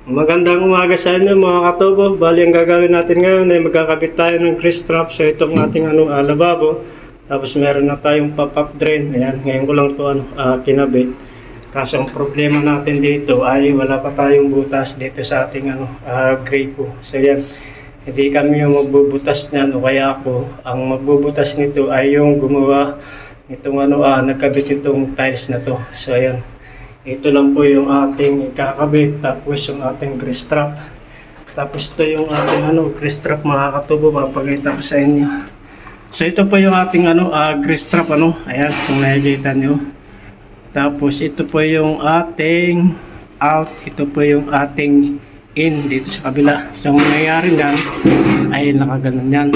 Magandang umaga sa inyo mga katobo. Bali ang gagawin natin ngayon ay magkakabit tayo ng grease trap sa itong ating lababo. Tapos meron na tayong pop-up drain. Ayan, ngayon ko lang ito kinabit. Kaso ang problema natin dito ay wala pa tayong butas dito sa ating gray po. So yan, hindi kami yung magbubutas niyan o kaya ako. Ang magbubutas nito ay yung gumawa nitong nagkabit itong tiles na to. So ayan. Ito lang po yung ating ikakabit, tapos yung ating grease trap. Tapos ito yung ating grease trap mga katubo, papakita ko sa inyo. So ito po yung ating grease trap ayan kung nakikita nyo. Tapos ito po yung ating out, ito po yung ating in dito sa kabila. So ang nangyayari dyan ay nakaganon yan.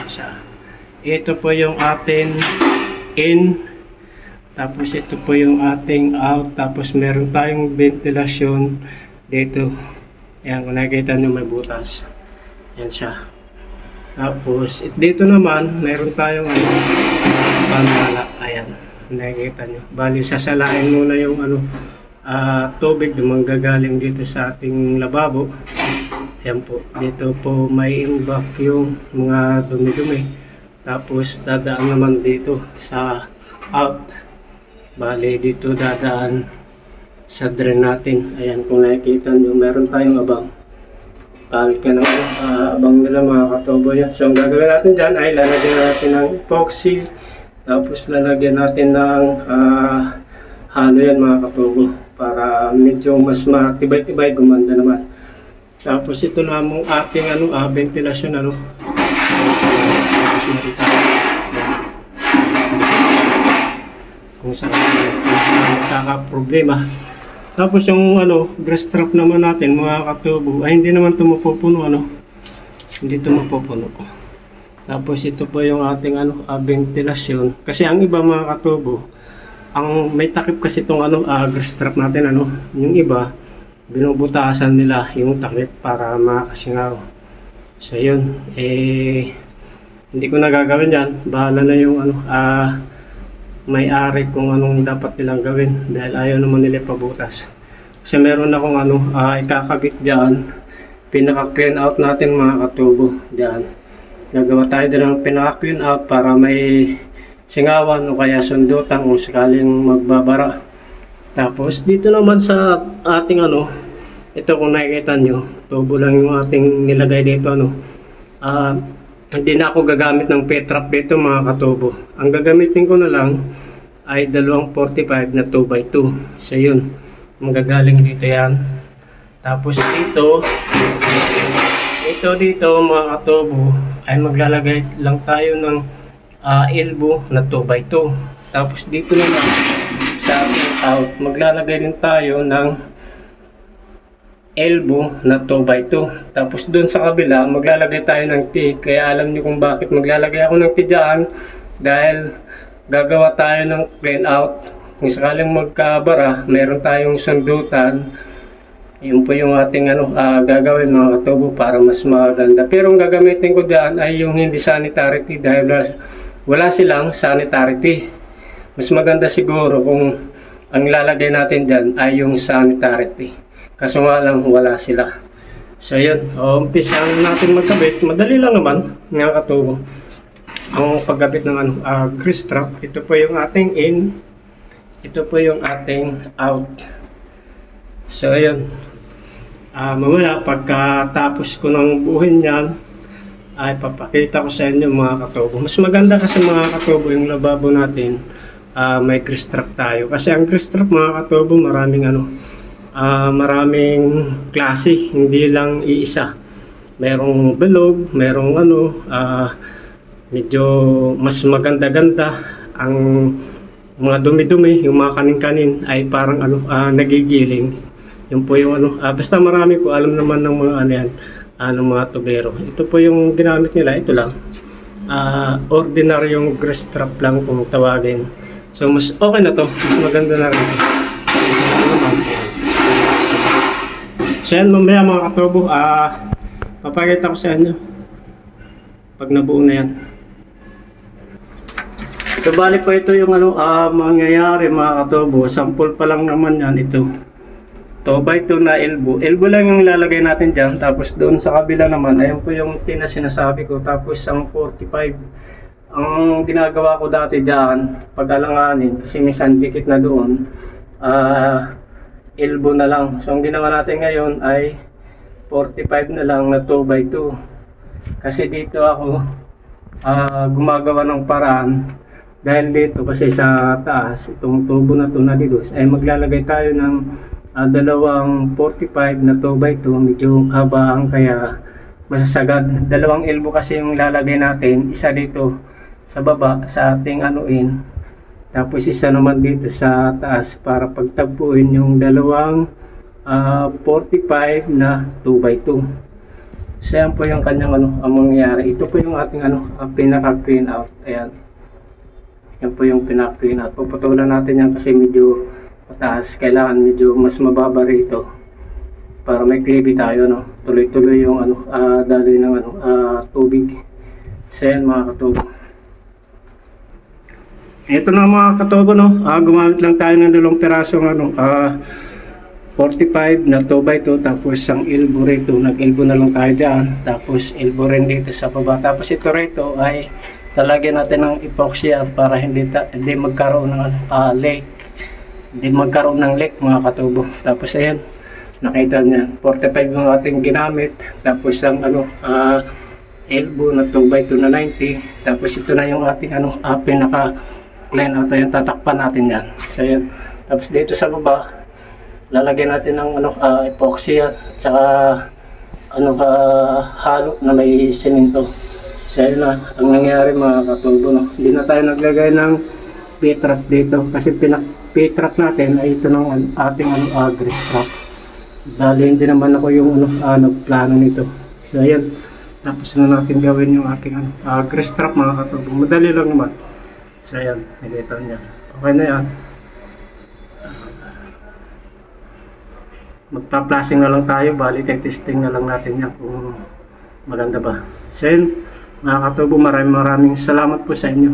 So, ito po yung ating in. Tapos ito po yung ating out. Tapos meron tayong ventilasyon dito. Ayan, kung nakikita nyo may butas. Ayan siya. Tapos dito naman meron tayong pamala. Ayan, nakikita nyo. Bali sasalain muna yung tubig na manggagaling dito sa ating lababo. Ayan po. Dito po may imbak yung mga dumi-dumi. Tapos dadaan naman dito sa out. Bali dito dadaan sa drain natin. Ayan kung nakikita nyo meron tayong abang. Pangit ka naman abang nila mga katobo yan. So ang gagawin natin dyan ay lalagyan natin ng epoxy. Tapos lalagyan natin ng halo yan mga katobo. Para medyo mas matibay-tibay gumanda naman. Tapos ito namang ating ventilasyon Tapos marita. Kung saan magkaka-problema. Tapos yung grease trap naman natin mga katubo ay hindi naman ito mapupuno hindi ito mapupuno. Tapos ito po yung ating ventilasyon kasi ang iba mga katubo ang may takip kasi itong grease trap natin yung iba binubutasan nila yung takip para makasingaw. So yun hindi ko nagagawin yan, bahala na yung may-ari kung anong dapat nilang gawin dahil ayaw naman nila pabutas. Kasi meron akong ikakabit dyan, pinaka-clean out natin mga katubo dyan. Nagawa tayo din ng pinaka-clean out para may singawan o kaya sundutan kung sakaling magbabara. Tapos dito naman sa ating ito kung nakikita nyo, tubo lang yung ating nilagay dito hindi na ako gagamit ng P-trap dito mga katubo. Ang gagamitin ko na lang ay 245 na 2x2. So yun, magagaling dito yan. Tapos dito mga katubo ay maglalagay lang tayo ng elbow na 2x2. Tapos dito naman sa out, maglalagay din tayo ng elbow na 2x2. Tapos dun sa kabila maglalagay tayo ng T. Kaya alam niyo kung bakit maglalagay ako ng T dyan, dahil gagawa tayo ng clean out. Kung sakaling magkabara meron tayong sundutan. Yun po yung ating gagawin mga katubo para mas maganda. Pero ang gagamitin ko dyan ay yung hindi sanitary T dahil wala silang sanitary T. Mas maganda siguro kung ang lalagay natin dyan ay yung sanitary T. Kaso nga lang wala sila. So yun, umpisa natin magkabit. Madali lang naman mga katubo. Ang pagkabit ng grease trap. Ito po yung ating in. Ito po yung ating out. So yun, mamaya pagkatapos ko ng buuhin yan ay papakita ko sa inyo mga katubo. Mas maganda kasi mga katubo yung lababo natin may grease trap tayo. Kasi ang grease trap mga katubo maraming maraming klase, hindi lang iisa. Merong bilog, merong medyo mas maganda-ganda. Ang mga dumi-dumi, yung mga kanin-kanin ay parang nagigiling. Yun po yung basta marami po alam naman ng mga yan, ng mga tubero. Ito po yung ginamit nila, ito lang. Ordinary yung grease trap lang kung tawagin. So mas okay na to, mas maganda na rin. So yan, mamaya mga katubo, papakita ko sa inyo pag nabuo na yan. So bali po ito yung mangyayari mga katubo. Sample pa lang naman yan ito. 2x2 na elbow. Elbow lang yung lalagay natin dyan. Tapos doon sa kabila naman, ayan po yung tina sinasabi ko. Tapos ang 45. Ang ginagawa ko dati dyan, pag-alanganin, kasi minsan dikit na doon, elbow na lang. So ang ginawa natin ngayon ay 45 na lang na 2x2. Kasi dito ako gumagawa ng paraan. Dahil dito kasi sa taas, itong tubo na to na dito, ay maglalagay tayo ng dalawang 45 na 2x2, medyo kabaan kaya masasagad. Dalawang elbow kasi yung lalagay natin, isa dito sa baba sa ating anuin, tapos isa naman dito sa taas para pagtagpuin yung dalawang 45 na 2x2. So yan po yung kanyang ang mangyayari. Ito po yung ating pinaka clean out. Ayan. Yan po yung pinaka clean out. Puputulan natin yan kasi medyo mataas. Kailangan medyo mas mababa rito para may klibi tayo, no. Tuloy-tuloy yung daloy ng tubig. So yan mga katubo. Ito na mga katubo, no. Gumamit lang tayo ng 2 pirasong 45 na 2x2, tapos isang elbow rito, nag-elbow na lang tayo dyan, tapos elbow rin dito sa baba. Tapos ito rito ay lalagyan natin ng epoxy para hindi magkaroon ng leak, hindi magkaroon ng leak mga katubo. Tapos ayan, nakita niyan, 45 yung ating ginamit, tapos ang elbow na 2x2 na 90, tapos ito na yung ating pinaka clean out, yung tatakpan natin yan. So ayan, tapos dito sa baba lalagyan natin ng epoxy at saka halo na may semento. So yun na ang nangyari mga katubo, no. Hindi na tayo naglagay ng P-track dito kasi P-track natin ay ito ng ating grease trap. Dahil hindi naman ako yung nagplano nito. So ayan, tapos na natin gawin yung ating grease trap mga katubo. Madali lang naman. So ayan, nakita niya. Okay na yan. Magpa-plasing na lang tayo, bali testing na lang natin yan kung maganda ba. So yun, mga katubo, maraming salamat po sa inyo.